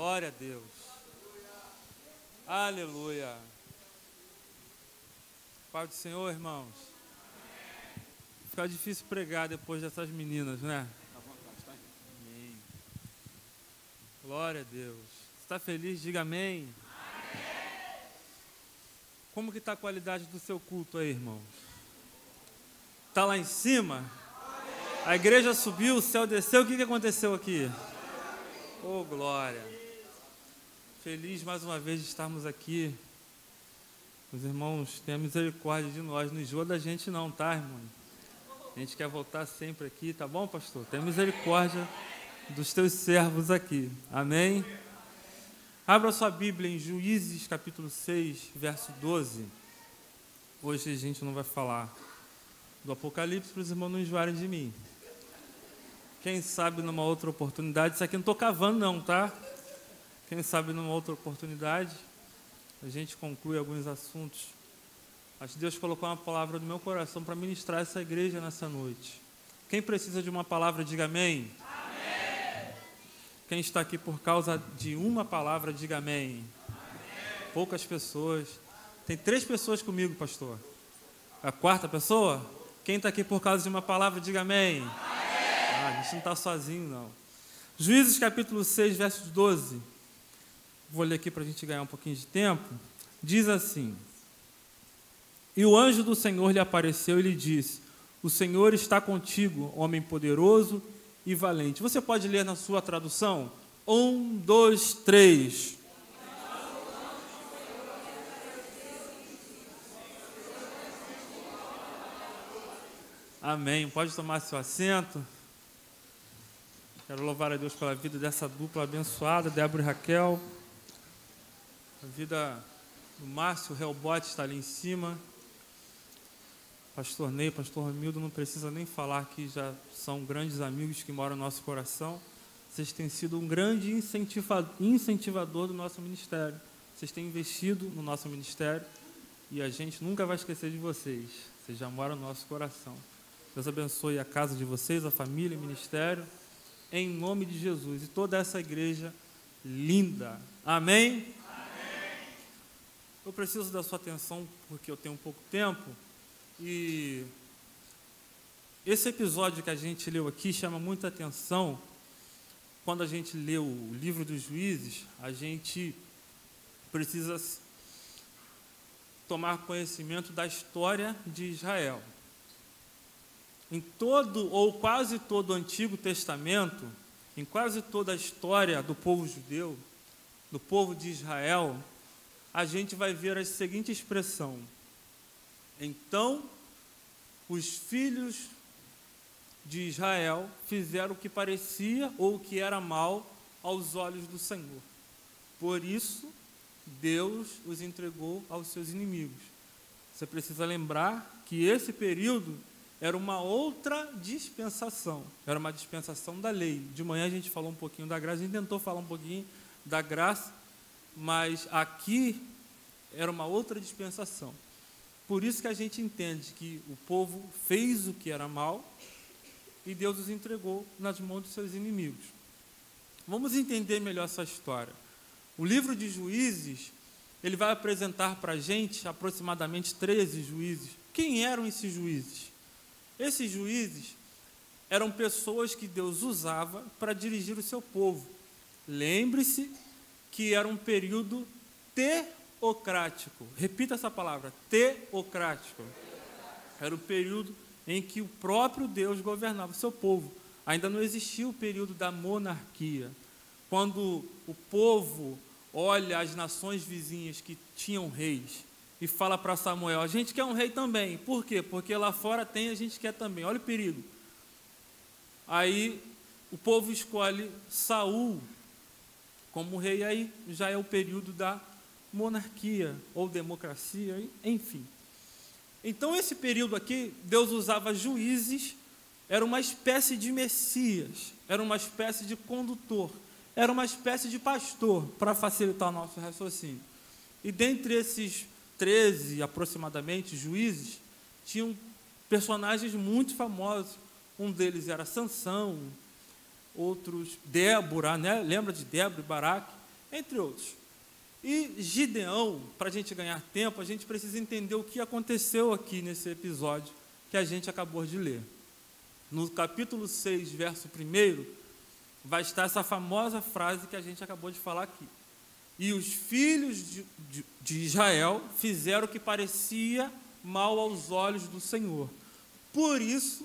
Glória a Deus. Aleluia. Pai do Senhor, irmãos. Fica difícil pregar depois dessas meninas, né? Amém. Glória a Deus. Você está feliz? Diga amém. Como que está a qualidade do seu culto aí, irmãos? Está lá em cima? A igreja subiu, o céu desceu. O que aconteceu aqui? Oh, glória. Feliz mais uma vez de estarmos aqui. Os irmãos, tenham misericórdia de nós. Não enjoa da gente não, tá, irmão? A gente quer voltar sempre aqui, tá bom, pastor? Tenha misericórdia dos teus servos aqui. Amém? Abra sua Bíblia em Juízes, capítulo 6, verso 12. Hoje a gente não vai falar do Apocalipse para os irmãos não enjoarem de mim. Quem sabe numa outra oportunidade, isso aqui não estou cavando não, tá? Quem sabe numa outra oportunidade, a gente conclui alguns assuntos. Acho que Deus colocou uma palavra no meu coração para ministrar essa igreja nessa noite. Quem precisa de uma palavra, diga amém. Amém. Quem está aqui por causa de uma palavra, diga amém. Amém. Poucas pessoas. Tem 3 pessoas comigo, pastor. A 4ª pessoa? Quem está aqui por causa de uma palavra, diga amém. A gente não está sozinho, não. Juízes capítulo 6, versos 12. Vou ler aqui para a gente ganhar um pouquinho de tempo. Diz assim: E o anjo do Senhor lhe apareceu e lhe disse: O Senhor está contigo, homem poderoso e valente. Você pode ler na sua tradução? 1, 2, 3. Amém. Pode tomar seu assento. Quero louvar a Deus pela vida dessa dupla abençoada, Débora e Raquel. A vida do Márcio Helbot está ali em cima. Pastor Ney, Pastor Romildo, não precisa nem falar que já são grandes amigos que moram no nosso coração. Vocês têm sido um grande incentivador do nosso ministério. Vocês têm investido no nosso ministério e a gente nunca vai esquecer de vocês. Vocês já moram no nosso coração. Deus abençoe a casa de vocês, a família, o ministério, em nome de Jesus. E toda essa igreja linda. Amém? Amém. Eu preciso da sua atenção porque eu tenho pouco tempo. E esse episódio que a gente leu aqui chama muita atenção. Quando a gente lê o livro dos Juízes, a gente precisa tomar conhecimento da história de Israel. Em todo ou quase todo o Antigo Testamento, em quase toda a história do povo judeu, do povo de Israel, a gente vai ver a seguinte expressão: Então, os filhos de Israel fizeram o que parecia ou o que era mal aos olhos do Senhor. Por isso, Deus os entregou aos seus inimigos. Você precisa lembrar que esse período era uma outra dispensação. Era uma dispensação da lei. De manhã a gente falou um pouquinho da graça, a gente tentou falar um pouquinho da graça, mas aqui era uma outra dispensação. Por isso que a gente entende que o povo fez o que era mal e Deus os entregou nas mãos dos seus inimigos. Vamos entender melhor essa história. O livro de Juízes, ele vai apresentar para a gente aproximadamente 13 juízes. Quem eram esses juízes? Esses juízes eram pessoas que Deus usava para dirigir o seu povo. Lembre-se que era um período teocrático. Repita essa palavra, teocrático. Era o período em que o próprio Deus governava o seu povo. Ainda não existia o período da monarquia. Quando o povo olha as nações vizinhas que tinham reis e fala para Samuel: a gente quer um rei também. Por quê? Porque lá fora tem, a gente quer também. Olha o perigo. Aí o povo escolhe Saul como rei, aí já é o período da monarquia ou democracia, enfim. Então esse período aqui, Deus usava juízes, era uma espécie de Messias, era uma espécie de condutor, era uma espécie de pastor, para facilitar o nosso raciocínio. E dentre esses 13, aproximadamente, juízes, tinham personagens muito famosos. Um deles era Sansão, outros Débora, né? Lembra de Débora e Baraque? entre outros. E Gideão, para a gente ganhar tempo, a gente precisa entender o que aconteceu aqui nesse episódio que a gente acabou de ler. No capítulo 6, verso 1, vai estar essa famosa frase que a gente acabou de falar aqui. E os filhos de Israel fizeram o que parecia mal aos olhos do Senhor. Por isso,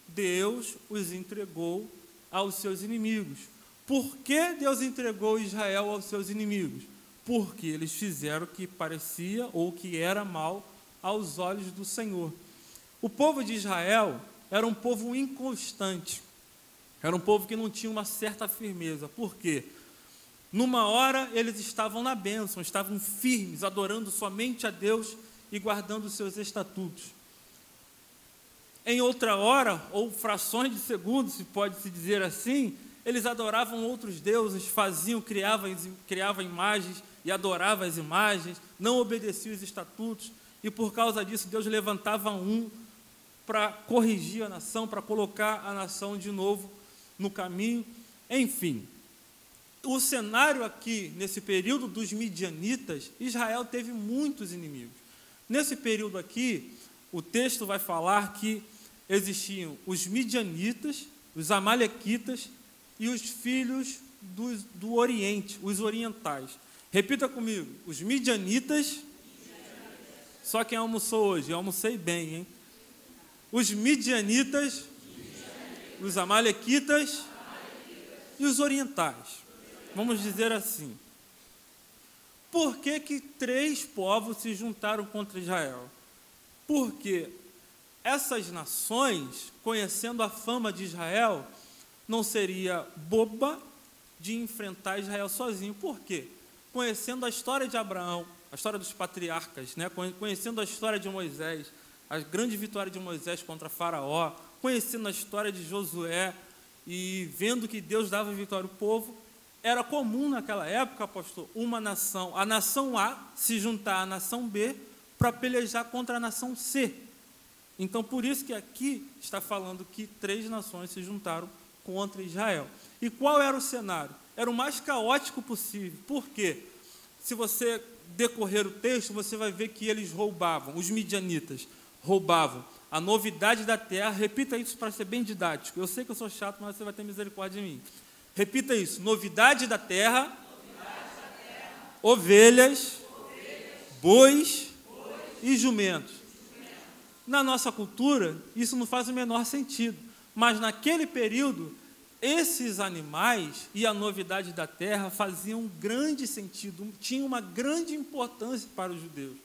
Deus os entregou aos seus inimigos. Por que Deus entregou Israel aos seus inimigos? Porque eles fizeram o que parecia ou que era mal aos olhos do Senhor. O povo de Israel era um povo inconstante, era um povo que não tinha uma certa firmeza. Por quê? Numa hora eles estavam na bênção, estavam firmes, adorando somente a Deus e guardando os seus estatutos. Em outra hora, ou frações de segundos, se pode-se dizer assim, eles adoravam outros deuses, criavam imagens e adoravam as imagens, não obedeciam os estatutos, e por causa disso Deus levantava um para corrigir a nação, para colocar a nação de novo no caminho. Enfim, o cenário aqui, nesse período dos midianitas, Israel teve muitos inimigos. Nesse período aqui, o texto vai falar que existiam os midianitas, os amalequitas e os filhos do Oriente, os orientais. Repita comigo, os midianitas. Só quem almoçou hoje, eu almocei bem, hein? Os midianitas, os amalequitas e os orientais. Vamos dizer assim. Por que que 3 povos se juntaram contra Israel? Porque essas nações, conhecendo a fama de Israel, não seria boba de enfrentar Israel sozinho. Por quê? Conhecendo a história de Abraão, a história dos patriarcas, né? Conhecendo a história de Moisés, a grande vitória de Moisés contra Faraó, conhecendo a história de Josué e vendo que Deus dava vitória ao povo, era comum naquela época, pastor, a nação A se juntar à nação B para pelejar contra a nação C. Então, por isso que aqui está falando que 3 nações se juntaram contra Israel. E qual era o cenário? Era o mais caótico possível. Por quê? Se você decorrer o texto, você vai ver que eles roubavam, os midianitas roubavam a novidade da terra. Repita isso para ser bem didático. Eu sei que eu sou chato, mas você vai ter misericórdia de mim. Repita isso: novidade da terra, ovelhas, bois e jumentos. Na nossa cultura, isso não faz o menor sentido, mas naquele período, esses animais e a novidade da terra faziam um grande sentido, tinham uma grande importância para os judeus.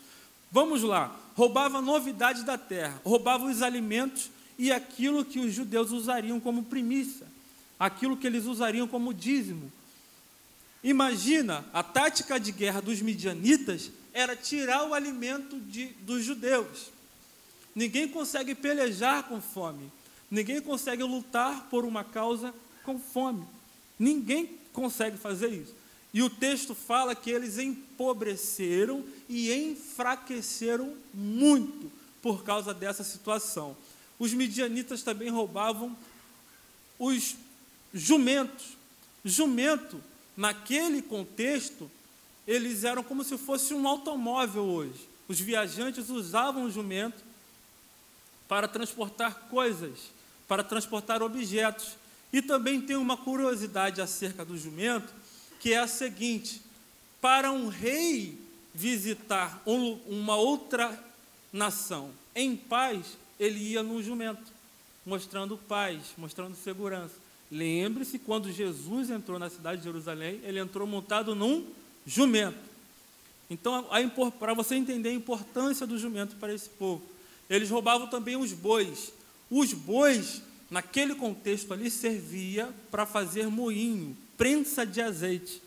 Vamos lá, roubava a novidade da terra, roubava os alimentos e aquilo que os judeus usariam como primícia, aquilo que eles usariam como dízimo. Imagina, a tática de guerra dos midianitas era tirar o alimento dos judeus. Ninguém consegue pelejar com fome. Ninguém consegue lutar por uma causa com fome. Ninguém consegue fazer isso. E o texto fala que eles empobreceram e enfraqueceram muito por causa dessa situação. Os midianitas também roubavam os jumentos. Jumento, naquele contexto, eles eram como se fosse um automóvel hoje. Os viajantes usavam o jumento para transportar coisas, para transportar objetos. E também tem uma curiosidade acerca do jumento, que é a seguinte: para um rei visitar uma outra nação em paz, ele ia num jumento, mostrando paz, mostrando segurança. Lembre-se, quando Jesus entrou na cidade de Jerusalém, ele entrou montado num jumento. Então, para você entender a importância do jumento para esse povo, eles roubavam também os bois. Os bois, naquele contexto ali, servia para fazer moinho, prensa de azeite.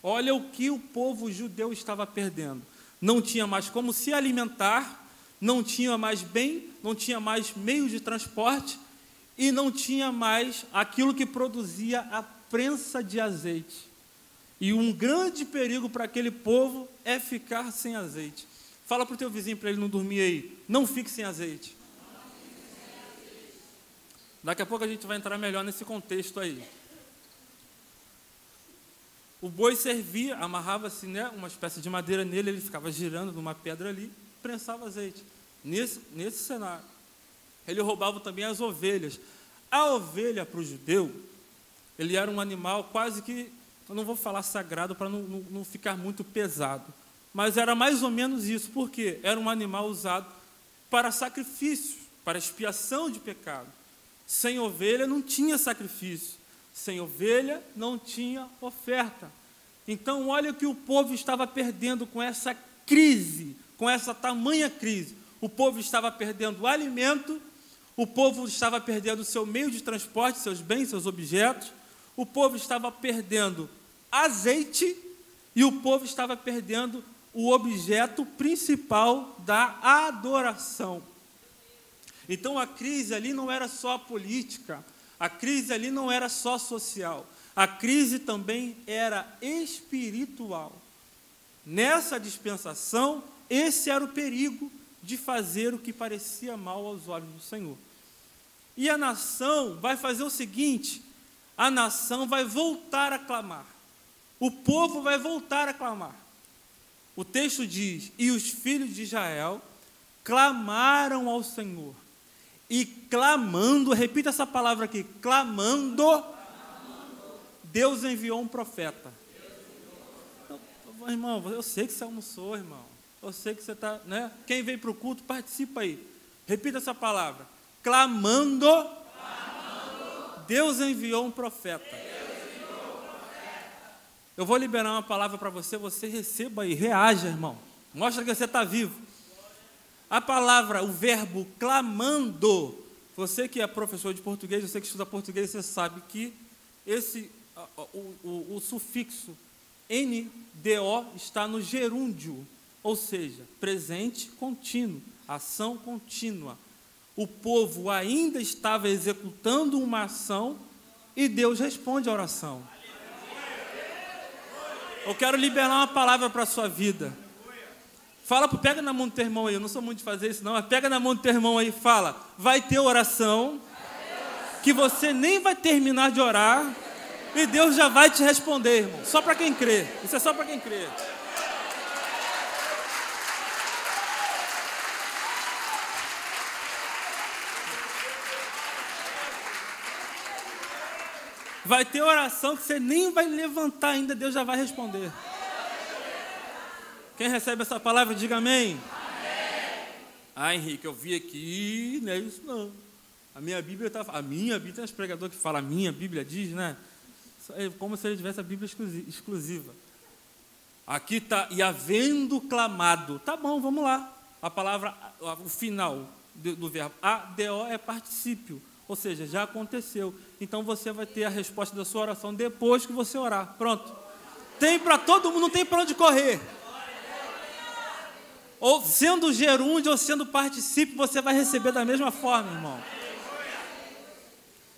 Olha o que o povo judeu estava perdendo. Não tinha mais como se alimentar, não tinha mais bem, não tinha mais meios de transporte e não tinha mais aquilo que produzia a prensa de azeite. E um grande perigo para aquele povo é ficar sem azeite. Fala para o teu vizinho para ele não dormir aí. Não fique sem azeite. Daqui a pouco a gente vai entrar melhor nesse contexto aí. O boi servia, amarrava-se, né, uma espécie de madeira nele, ele ficava girando numa pedra ali, prensava azeite. Nesse cenário. Ele roubava também as ovelhas. A ovelha, para o judeu, ele era um animal quase que, eu não vou falar sagrado para não ficar muito pesado, mas era mais ou menos isso. Por quê? Era um animal usado para sacrifício, para expiação de pecado. Sem ovelha não tinha sacrifício. Sem ovelha não tinha oferta. Então, olha o que o povo estava perdendo com essa crise, com essa tamanha crise. O povo estava perdendo o alimento, o povo estava perdendo o seu meio de transporte, seus bens, seus objetos, o povo estava perdendo azeite e o povo estava perdendo o objeto principal da adoração. Então, a crise ali não era só política, a crise ali não era só social, a crise também era espiritual. Nessa dispensação, esse era o perigo de fazer o que parecia mal aos olhos do Senhor. E a nação vai fazer o seguinte, a nação vai voltar a clamar, o povo vai voltar a clamar. O texto diz, e os filhos de Israel clamaram ao Senhor, e clamando, repita essa palavra aqui, clamando, Deus enviou um profeta. Irmão, eu sei que você almoçou, irmão. Eu sei que você está, né? Quem veio para o culto, participa aí. Repita essa palavra. Clamando, Deus enviou um profeta. Eu vou liberar uma palavra para você, você receba aí, reaja, irmão. Mostra que você está vivo. A palavra, o verbo clamando, você que é professor de português, você que estuda português, você sabe que o sufixo NDO está no gerúndio, ou seja, presente contínuo, ação contínua. O povo ainda estava executando uma ação e Deus responde a oração. Eu quero liberar uma palavra para a sua vida. Pega na mão do teu irmão aí, eu não sou muito de fazer isso não, mas pega na mão do teu irmão aí e fala, vai ter oração, que você nem vai terminar de orar, e Deus já vai te responder, irmão. Só para quem crê, isso é só para quem crê. Vai ter oração que você nem vai levantar ainda, Deus já vai responder. Quem recebe essa palavra, diga amém. Ah, Henrique, eu vi aqui, não é isso não. A minha Bíblia tem uns pregadores que falam, a minha Bíblia diz, né? É como se ele tivesse a Bíblia exclusiva. Aqui está, e havendo clamado. Tá bom, vamos lá. A palavra, o final do verbo ADO é particípio, ou seja, já aconteceu. Então você vai ter a resposta da sua oração depois que você orar. Pronto. Tem para todo mundo, não tem para onde correr. Ou sendo gerúndio ou sendo particípio, você vai receber da mesma forma, irmão.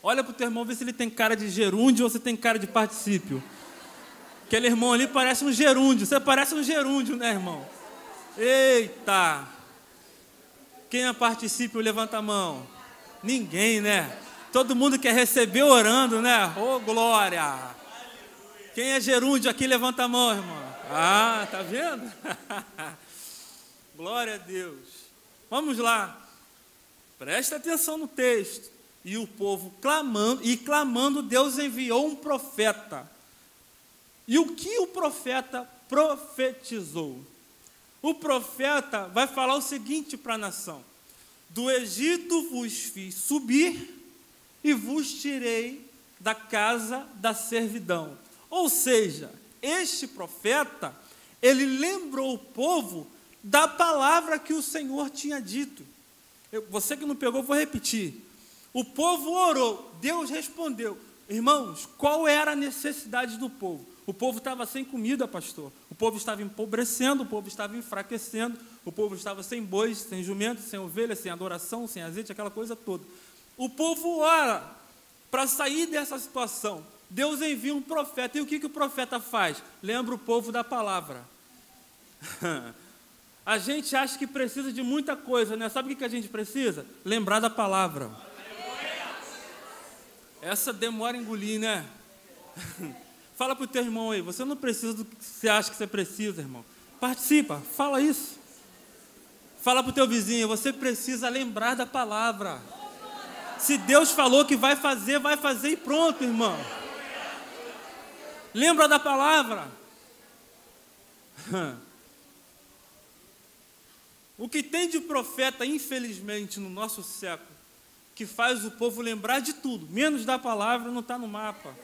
Olha para o teu irmão, vê se ele tem cara de gerúndio ou se tem cara de particípio. Aquele irmão ali parece um gerúndio. Você parece um gerúndio, né, irmão? Eita! Quem é particípio, levanta a mão. Ninguém, né? Todo mundo quer receber orando, né? Ô, glória! Quem é gerúndio aqui, levanta a mão, irmão. Ah, tá vendo? Glória a Deus. Vamos lá. Presta atenção no texto. E o povo clamando, Deus enviou um profeta. E o que o profeta profetizou? O profeta vai falar o seguinte para a nação: do Egito vos fiz subir e vos tirei da casa da servidão. Ou seja, este profeta, ele lembrou o povo da palavra que o Senhor tinha dito. Você que não pegou, vou repetir. O povo orou, Deus respondeu. Irmãos, qual era a necessidade do povo? O povo estava sem comida, pastor. O povo estava empobrecendo, o povo estava enfraquecendo, o povo estava sem bois, sem jumentos, sem ovelhas, sem adoração, sem azeite, aquela coisa toda. O povo ora para sair dessa situação. Deus envia um profeta. E o que o profeta faz? Lembra o povo da palavra. A gente acha que precisa de muita coisa, né? Sabe o que a gente precisa? Lembrar da palavra. Essa demora a engolir, né? Fala para o teu irmão aí, você não precisa do que você acha que você precisa, irmão. Participa, fala isso. Fala para o teu vizinho, você precisa lembrar da palavra. Se Deus falou que vai fazer e pronto, irmão. Lembra da palavra. O que tem de profeta, infelizmente, no nosso século, que faz o povo lembrar de tudo, menos da palavra, não está no mapa.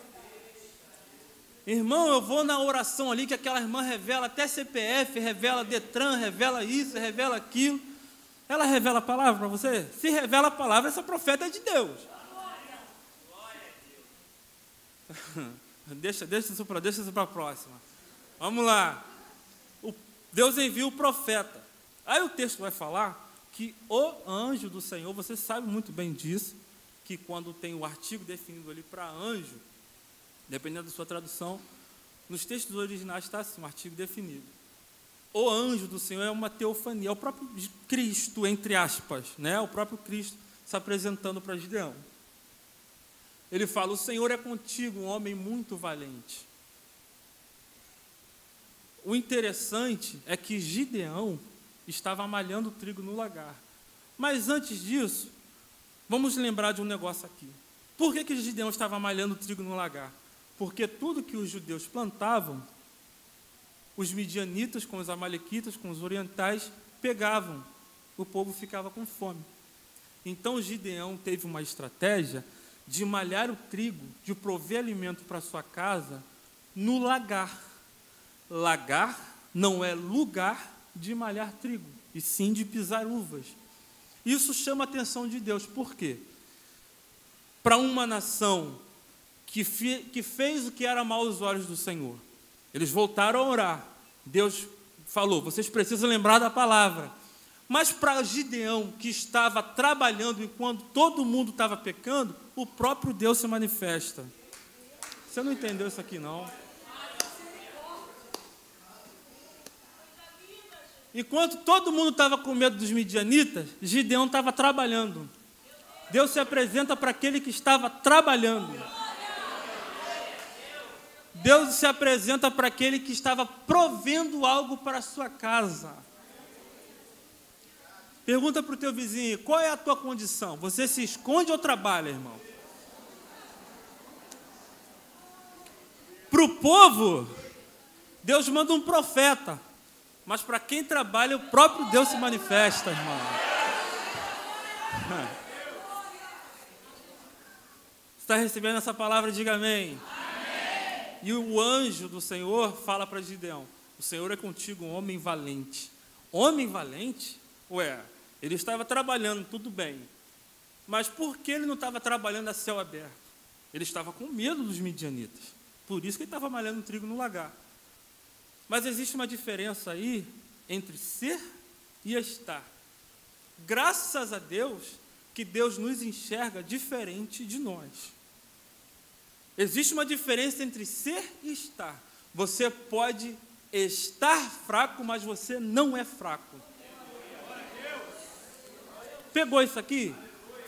Irmão, eu vou na oração ali, que aquela irmã revela até CPF, revela Detran, revela isso, revela aquilo. Ela revela a palavra para você? Se revela a palavra, essa profeta é de Deus. Deixa isso para a próxima. Vamos lá. Deus envia o profeta. Aí o texto vai falar que o anjo do Senhor, você sabe muito bem disso, que quando tem o artigo definido ali para anjo, dependendo da sua tradução, nos textos originais está assim, um artigo definido. O anjo do Senhor é uma teofania, é o próprio Cristo, entre aspas, né? O próprio Cristo se apresentando para Gideão. Ele fala, o Senhor é contigo, um homem muito valente. O interessante é que Gideão estava malhando trigo no lagar. Mas antes disso, vamos lembrar de um negócio aqui. Por que Gideão estava malhando trigo no lagar? Porque tudo que os judeus plantavam, os midianitas com os amalequitas, com os orientais, pegavam. O povo ficava com fome. Então Gideão teve uma estratégia de malhar o trigo, de prover alimento para sua casa no lagar. Lagar não é lugar de malhar trigo, e sim de pisar uvas. Isso chama a atenção de Deus. Por quê? Para uma nação que fez o que era mal aos olhos do Senhor, eles voltaram a orar. Deus falou, vocês precisam lembrar da palavra. Mas para Gideão, que estava trabalhando enquanto todo mundo estava pecando, o próprio Deus se manifesta. Você não entendeu isso aqui, não? Enquanto todo mundo estava com medo dos midianitas, Gideão estava trabalhando. Deus se apresenta para aquele que estava trabalhando. Deus se apresenta para aquele que estava provendo algo para a sua casa. Pergunta para o teu vizinho, qual é a tua condição? Você se esconde ou trabalha, irmão? Para o povo, Deus manda um profeta. Mas para quem trabalha, o próprio Deus se manifesta, irmão. Você está recebendo essa palavra? Diga amém. Amém. E o anjo do Senhor fala para Gideão, o Senhor é contigo, um homem valente. Homem valente? Ué, ele estava trabalhando, tudo bem. Mas por que ele não estava trabalhando a céu aberto? Ele estava com medo dos midianitas. Por isso que ele estava malhando trigo no lagar. Mas existe uma diferença aí entre ser e estar. Graças a Deus que Deus nos enxerga diferente de nós. Existe uma diferença entre ser e estar. Você pode estar fraco, mas você não é fraco. Pegou isso aqui?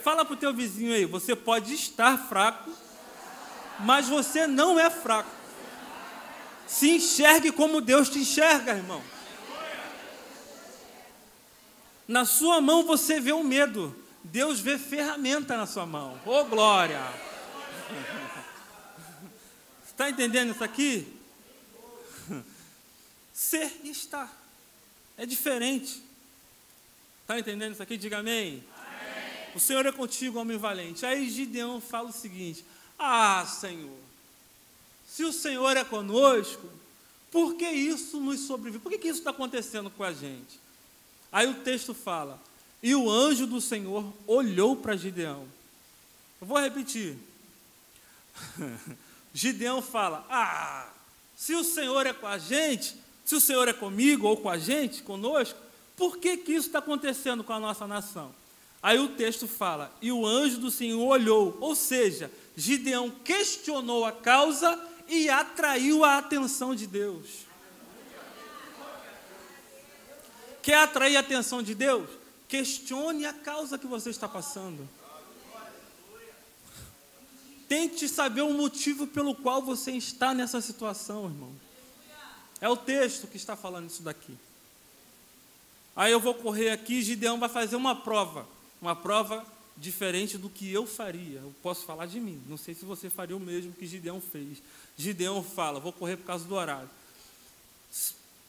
Fala para o teu vizinho aí, você pode estar fraco, mas você não é fraco. Se enxergue como Deus te enxerga, irmão. Na sua mão você vê o medo. Deus vê ferramenta na sua mão. Ô, glória! Está entendendo isso aqui? Ser e estar. É diferente. Está entendendo isso aqui? Diga amém. Amém. O Senhor é contigo, homem valente. Aí Gideão fala o seguinte, Senhor, se o Senhor é conosco, por que isso nos sobrevive? Por que isso está acontecendo com a gente? Aí o texto fala, e o anjo do Senhor olhou para Gideão. Eu vou repetir. Gideão fala, se o Senhor é com a gente, se o Senhor é comigo ou com a gente, conosco, por que isso está acontecendo com a nossa nação? Aí o texto fala, e o anjo do Senhor olhou, ou seja, Gideão questionou a causa e atraiu a atenção de Deus. Quer atrair a atenção de Deus? Questione a causa que você está passando. Tente saber o motivo pelo qual você está nessa situação, irmão. É o texto que está falando isso daqui. Aí eu vou correr aqui, Gideão vai fazer uma prova diferente do que eu faria. Eu posso falar de mim, não sei se você faria o mesmo que Gideão fez. Gideão fala, vou correr por causa do horário.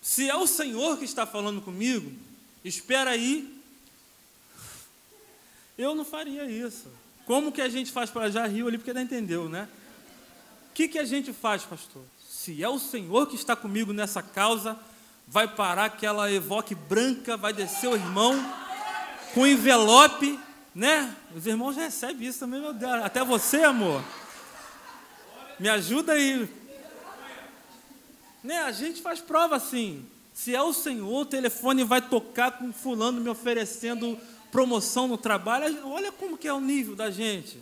Se é o Senhor que está falando comigo, espera aí. Eu não faria isso. Como que a gente faz para já riu ali, porque não entendeu, né? O que a gente faz, pastor? Se é o Senhor que está comigo nessa causa, vai parar aquela Evoque branca, vai descer o irmão com envelope, né? Os irmãos recebem isso também, meu Deus. Até você, amor. Me ajuda aí. Né? A gente faz prova assim. Se é o Senhor, o telefone vai tocar com fulano me oferecendo promoção no trabalho. Olha como que é o nível da gente.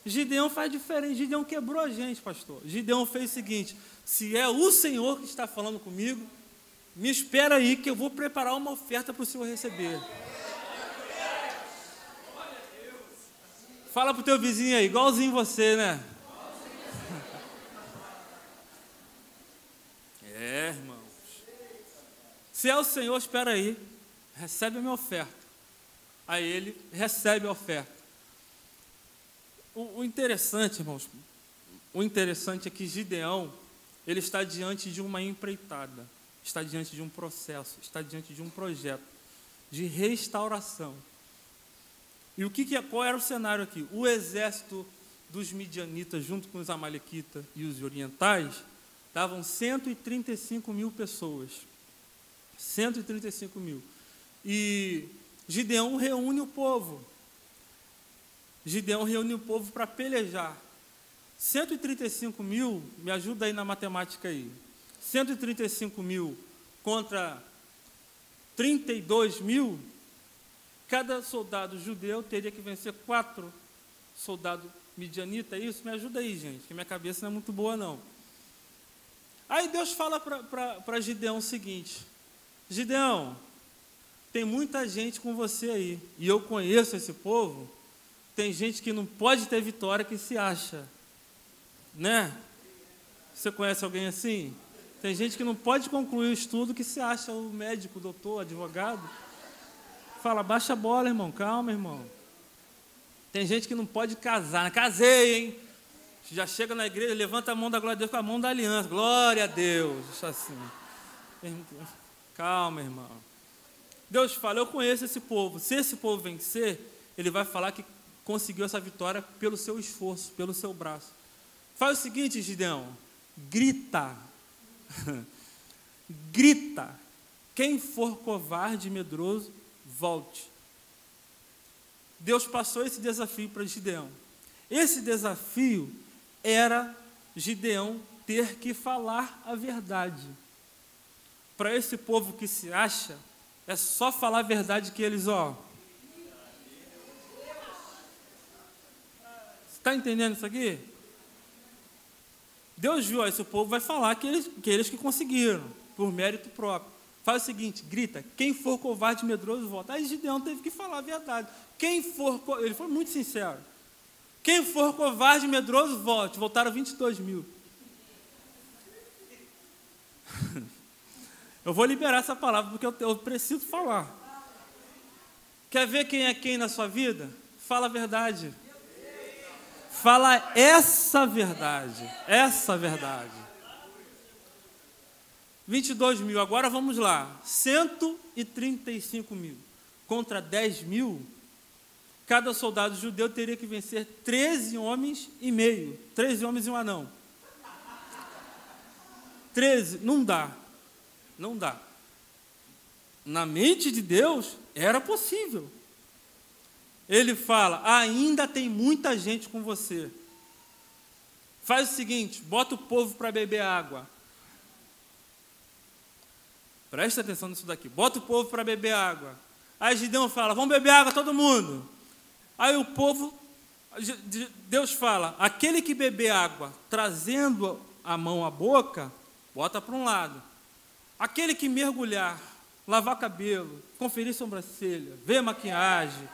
Gideão faz diferente. Gideão quebrou a gente, pastor. Gideão fez o seguinte: se é o Senhor que está falando comigo, me espera aí que eu vou preparar uma oferta para o Senhor receber. Fala para o teu vizinho aí, igualzinho você, né? É, irmãos. Se é o Senhor, espera aí, recebe a minha oferta. Aí ele recebe a oferta. O interessante, irmãos, o interessante é que Gideão, ele está diante de uma empreitada, está diante de um processo, está diante de um projeto de restauração. E qual era o cenário aqui? O exército dos midianitas, junto com os amalequitas e os orientais, estavam 135 mil pessoas. 135 mil. E Gideão reúne o povo. Gideão reúne o povo para pelejar. 135 mil, me ajuda aí na matemática aí. 135 mil contra 32 mil, cada soldado judeu teria que vencer 4 soldados midianitas, é isso? Me ajuda aí, gente, que minha cabeça não é muito boa, não. Aí Deus fala para Gideão o seguinte: Gideão, tem muita gente com você aí, e eu conheço esse povo. Tem gente que não pode ter vitória, que se acha, né? Você conhece alguém assim? Tem gente que não pode concluir o estudo, que se acha o médico, o doutor, advogado. Fala, baixa a bola, irmão, calma, irmão. Tem gente que não pode casar. Casei, hein? Já chega na igreja, levanta a mão da glória a Deus com a mão da aliança. Glória a Deus. Isso assim. Calma, irmão. Deus fala, eu conheço esse povo. Se esse povo vencer, ele vai falar que conseguiu essa vitória pelo seu esforço, pelo seu braço. Faz o seguinte, Gideão, grita. Grita. Quem for covarde e medroso, volte. Deus passou esse desafio para Gideão. Esse desafio era Gideão ter que falar a verdade. Para esse povo que se acha, é só falar a verdade que eles, está entendendo isso aqui? Deus viu, esse povo vai falar que eles que conseguiram, por mérito próprio. Faz o seguinte, grita, quem for covarde e medroso, volta. Aí Gideão teve que falar a verdade. Ele foi muito sincero. Quem for covarde e medroso, volte. Voltaram 22 mil. Eu vou liberar essa palavra, porque eu preciso falar. Quer ver quem é quem na sua vida? Fala a verdade. Fala essa verdade. Essa verdade. 22 mil. Agora vamos lá. 135 mil contra 10 mil. Cada soldado judeu teria que vencer 13 homens e meio. 13 homens e um anão. 13, não dá. Não dá. Na mente de Deus, era possível. Ele fala, ainda tem muita gente com você. Faz o seguinte, bota o povo para beber água. Presta atenção nisso daqui. Bota o povo para beber água. Aí Gideão fala, vamos beber água todo mundo. Aí o povo, Deus fala, aquele que beber água, trazendo a mão à boca, bota para um lado. Aquele que mergulhar, lavar cabelo, conferir sobrancelha, ver maquiagem,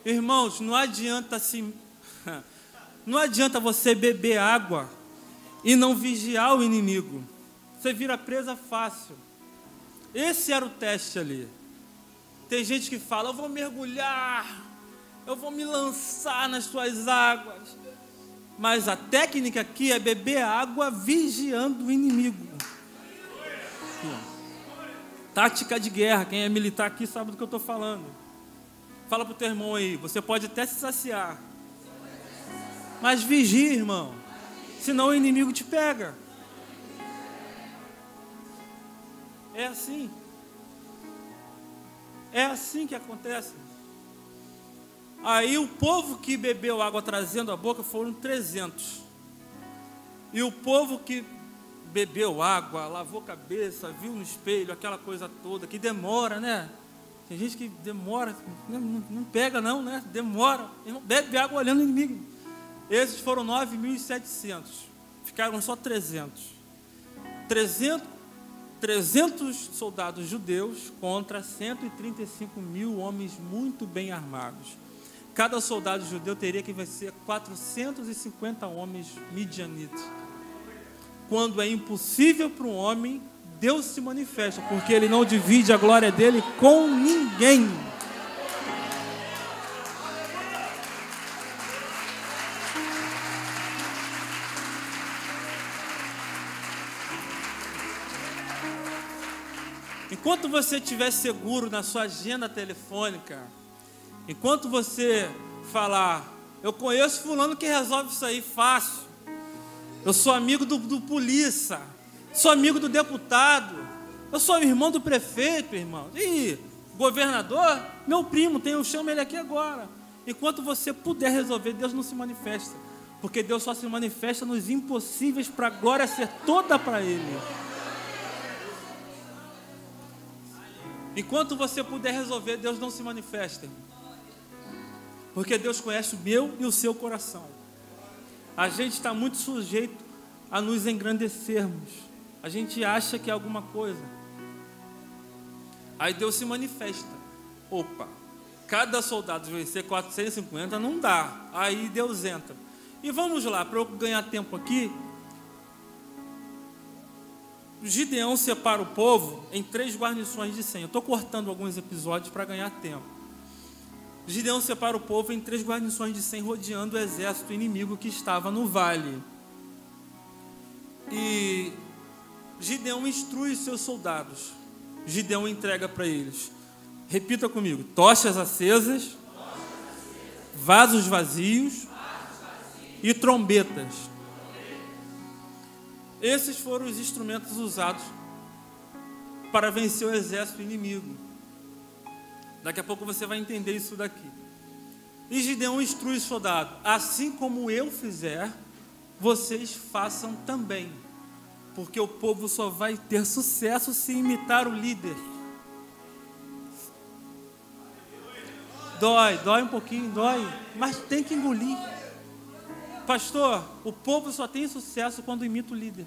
Irmãos, não adianta você beber água e não vigiar o inimigo. Você vira presa fácil. Esse era o teste ali. Tem gente que fala, eu vou mergulhar, eu vou me lançar nas suas águas. Mas a técnica aqui é beber água vigiando o inimigo. Aqui, tática de guerra, quem é militar aqui sabe do que eu estou falando. Fala para o teu irmão aí, você pode até se saciar, mas vigie, irmão, senão o inimigo te pega. É assim. É assim que acontece. Aí o povo que bebeu água trazendo a boca foram 300. E o povo que bebeu água, lavou a cabeça, viu no espelho, aquela coisa toda, que demora, né? Tem gente que demora, não pega não, né? Demora. Bebe água olhando o inimigo. Esses foram 9.700. Ficaram só 300. 300 soldados judeus contra 135 mil homens muito bem armados. Cada soldado judeu teria que vencer 450 homens midianitas. Quando é impossível para um homem, Deus se manifesta, porque Ele não divide a glória dele com ninguém. Enquanto você estiver seguro na sua agenda telefônica, enquanto você falar, eu conheço fulano que resolve isso aí fácil, eu sou amigo do polícia, sou amigo do deputado, eu sou irmão do prefeito, irmão, e governador, meu primo, eu chamo ele aqui agora. Enquanto você puder resolver, Deus não se manifesta, porque Deus só se manifesta nos impossíveis para a glória ser toda para Ele. Enquanto você puder resolver, Deus não se manifesta, porque Deus conhece o meu e o seu coração. A gente está muito sujeito a nos engrandecermos. A gente acha que é alguma coisa. Aí Deus se manifesta. Opa, cada soldado vencer 450 não dá. Aí Deus entra. E vamos lá, para eu ganhar tempo aqui. Gideão separa o povo em 3 guarnições de 100. Eu estou cortando alguns episódios para ganhar tempo. Gideão separa o povo em 3 guarnições de 100, rodeando o exército inimigo que estava no vale. E Gideão instrui os seus soldados. Gideão entrega para eles. Repita comigo: tochas acesas, vasos vazios e trombetas. Esses foram os instrumentos usados para vencer o exército inimigo. Daqui a pouco você vai entender isso daqui. E Gideão instrui os soldados: assim como eu fizer, vocês façam também, porque o povo só vai ter sucesso se imitar o líder. Dói um pouquinho, dói, mas tem que engolir. Pastor, o povo só tem sucesso quando imita o líder.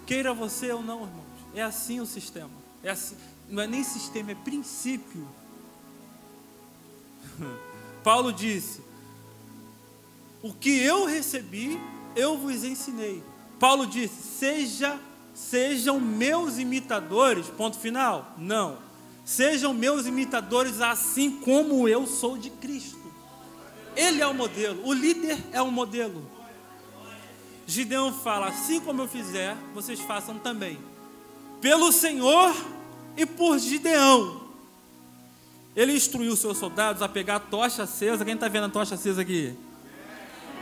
Queira você ou não, irmãos, é assim o sistema. É assim, não é nem sistema, é princípio. Paulo disse: o que eu recebi, eu vos ensinei. Paulo disse: sejam meus imitadores, ponto final? Não. Sejam meus imitadores assim como eu sou de Cristo. Ele é o modelo, o líder é o modelo. Gideão fala: assim como eu fizer, vocês façam também. Pelo Senhor e por Gideão. Ele instruiu os seus soldados a pegar a tocha acesa. Quem está vendo a tocha acesa aqui?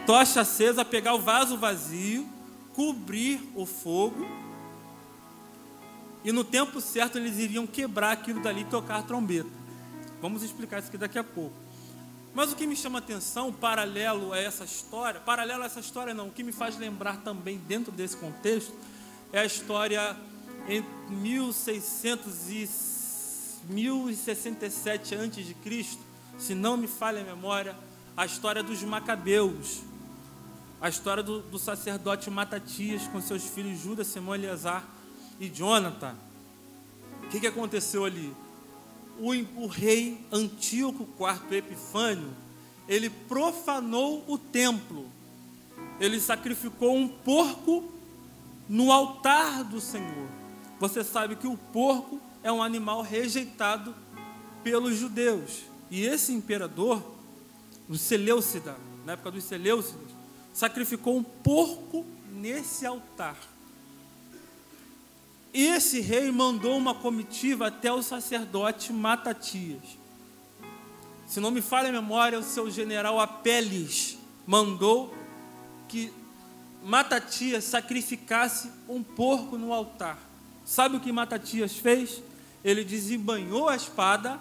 Tocha acesa, pegar o vaso vazio, cobrir o fogo. E no tempo certo eles iriam quebrar aquilo dali e tocar trombeta. Vamos explicar isso aqui daqui a pouco. Mas o que me chama a atenção, paralelo a essa história não, o que me faz lembrar também dentro desse contexto, é a história em 1067 a.C., se não me falha a memória, a história dos Macabeus, a história do sacerdote Matatias com seus filhos Judas, Simão, Eleazar e Jonathan. O que aconteceu ali? o rei Antíoco IV Epifânio, ele profanou o templo. Ele sacrificou um porco no altar do Senhor. Você sabe que o porco é um animal rejeitado pelos judeus. E esse imperador, o Seleucida, na época dos Seleucidas, sacrificou um porco nesse altar. Esse rei mandou uma comitiva até o sacerdote Matatias. Se não me falha a memória, o seu general Apeles mandou que Matatias sacrificasse um porco no altar. Sabe o que Matatias fez? Ele desembainhou a espada,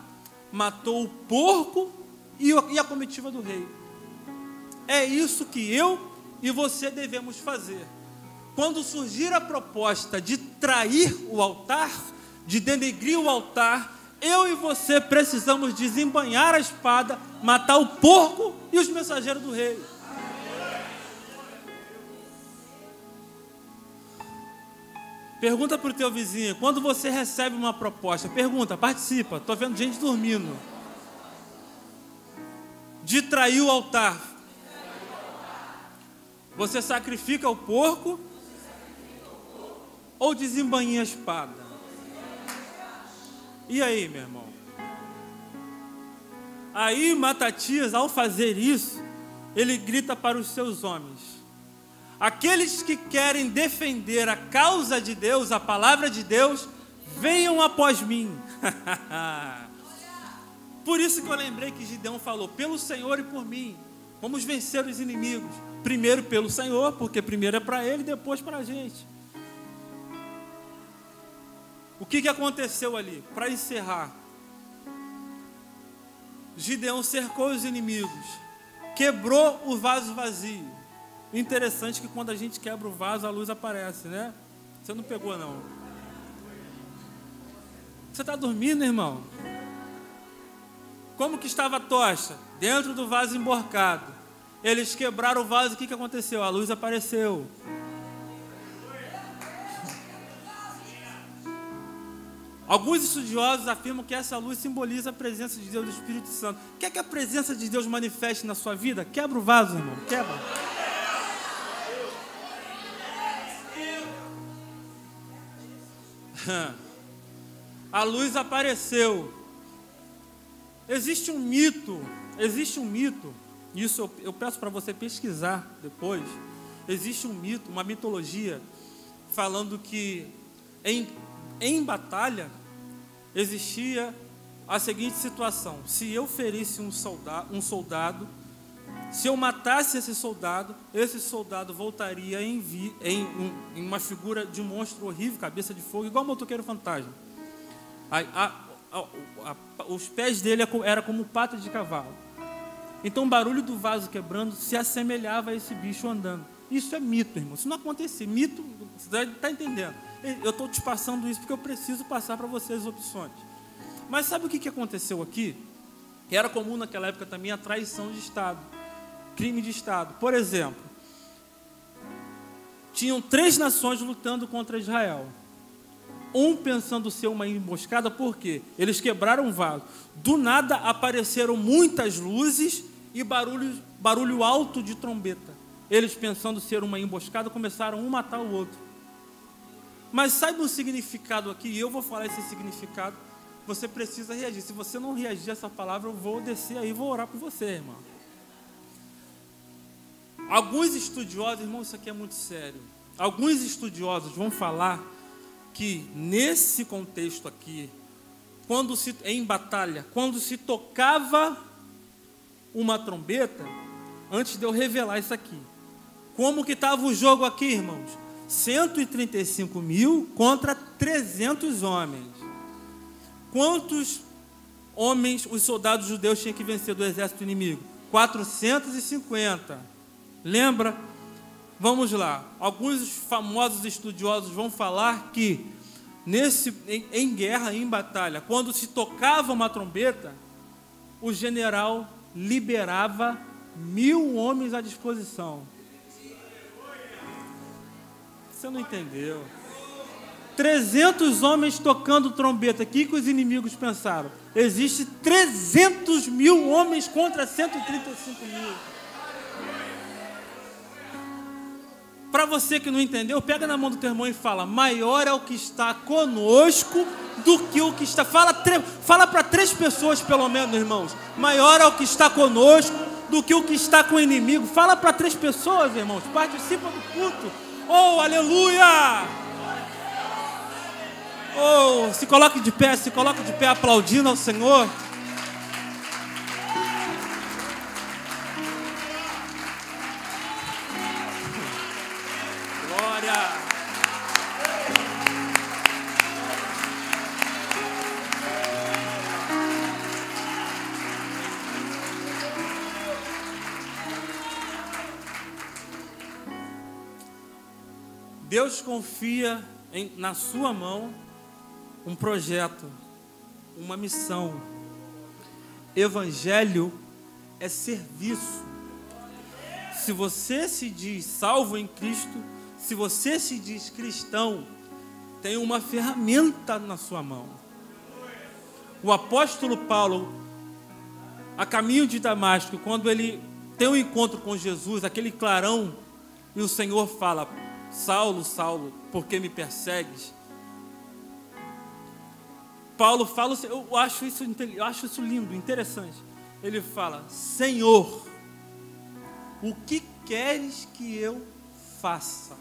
matou o porco e a comitiva do rei. É isso que eu e você devemos fazer. Quando surgir a proposta de trair o altar, de denegrir o altar, eu e você precisamos desembainhar a espada, matar o porco e os mensageiros do rei. Pergunta para o teu vizinho, quando você recebe uma proposta, pergunta, participa, estou vendo gente dormindo, de trair o altar, você sacrifica o porco ou desembainha a espada? E aí, meu irmão? Aí Matatias, ao fazer isso, ele grita para os seus homens: aqueles que querem defender a causa de Deus, a palavra de Deus, venham após mim. Por isso que eu lembrei que Gideão falou: pelo Senhor e por mim, vamos vencer os inimigos. Primeiro pelo Senhor, porque primeiro é para Ele, depois para a gente. O que aconteceu ali? Para encerrar, Gideão cercou os inimigos, quebrou o vaso vazio. Interessante que quando a gente quebra o vaso, a luz aparece, né? Você não pegou, não. Você está dormindo, irmão? Como que estava a tocha? Dentro do vaso emborcado. Eles quebraram o vaso, o que aconteceu? A luz apareceu. Alguns estudiosos afirmam que essa luz simboliza a presença de Deus, do Espírito Santo. Quer que a presença de Deus manifeste na sua vida? Quebra o vaso, irmão. Quebra. A luz apareceu. Existe um mito, isso eu peço para você pesquisar depois. Existe um mito, uma mitologia, falando que em batalha existia a seguinte situação: se eu ferisse um soldado, se eu matasse esse soldado voltaria em uma figura de um monstro horrível, cabeça de fogo, igual o motoqueiro fantasma. Os pés dele eram como patas de cavalo. Então o barulho do vaso quebrando se assemelhava a esse bicho andando. Isso é mito, irmão. Isso não acontecia. Mito, você está entendendo? Eu estou te passando isso porque eu preciso passar para vocês as opções. Mas sabe o que aconteceu aqui? Era comum naquela época também a traição de Estado, crime de Estado. Por exemplo, tinham 3 nações lutando contra Israel. Um pensando ser uma emboscada, por quê? Eles quebraram o vaso. Do nada apareceram muitas luzes e barulho alto de trombeta. Eles pensando ser uma emboscada, começaram um a matar o outro. Mas saiba o significado aqui, e eu vou falar esse significado, você precisa reagir. Se você não reagir a essa palavra, eu vou descer aí e vou orar por você, irmão. Alguns estudiosos, irmão, isso aqui é muito sério. Alguns estudiosos vão falar que nesse contexto aqui, em batalha, quando se tocava uma trombeta, antes de eu revelar isso aqui, como que estava o jogo aqui, irmãos? 135 mil contra 300 homens. Quantos homens os soldados judeus tinham que vencer do exército inimigo? 450. Lembra? Vamos lá. Alguns famosos estudiosos vão falar que em guerra, em batalha, quando se tocava uma trombeta, o general liberava 1000 homens à disposição. Você não entendeu? 300 homens tocando trombeta. O que os inimigos pensaram? Existe 300 mil homens contra 135 mil. Para você que não entendeu, pega na mão do teu irmão e fala: maior é o que está conosco do que o que está... Fala para 3 pessoas pelo menos, irmãos. Maior é o que está conosco do que o que está com o inimigo. Fala para 3 pessoas, irmãos. Participa do culto. Oh, aleluia! Oh, se coloque de pé aplaudindo ao Senhor. Glória! Deus confia na sua mão um projeto, uma missão. Evangelho é serviço. Se você se diz salvo em Cristo, se você se diz cristão, tem uma ferramenta na sua mão. O apóstolo Paulo, a caminho de Damasco, quando ele tem um encontro com Jesus, aquele clarão, e o Senhor fala: Saulo, Saulo, por que me persegues? Paulo fala, eu acho isso lindo, interessante. Ele fala: Senhor, o que queres que eu faça?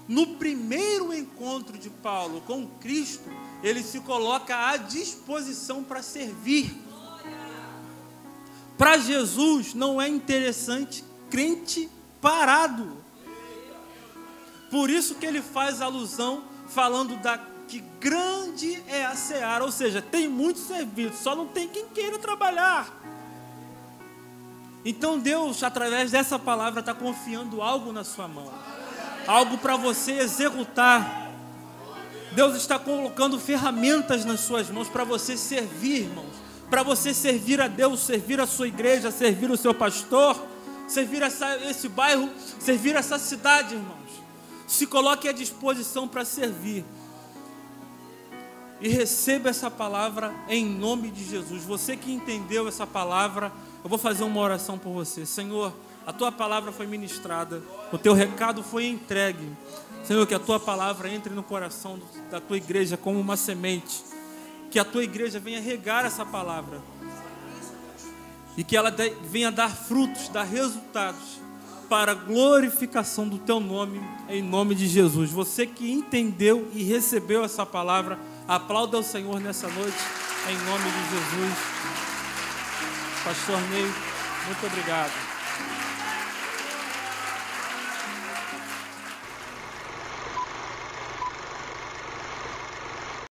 No primeiro encontro de Paulo com Cristo, ele se coloca à disposição para servir. Para Jesus não é interessante crente parado. Por isso que ele faz alusão falando que grande é a seara, ou seja, tem muito serviço, só não tem quem queira trabalhar. Então Deus, através dessa palavra, está confiando algo na sua mão, algo para você executar. Deus está colocando ferramentas nas suas mãos para você servir, irmãos, para você servir a Deus, servir a sua igreja, servir o seu pastor, servir esse bairro, servir essa cidade, irmãos. Se coloque à disposição para servir. E receba essa palavra em nome de Jesus. Você que entendeu essa palavra, eu vou fazer uma oração por você. Senhor, a tua palavra foi ministrada, o teu recado foi entregue. Senhor, que a tua palavra entre no coração da tua igreja como uma semente. Que a tua igreja venha regar essa palavra. E que ela venha dar frutos, dar resultados para a glorificação do teu nome, em nome de Jesus. Você que entendeu e recebeu essa palavra, aplauda ao Senhor nessa noite, em nome de Jesus. Pastor Ney, muito obrigado.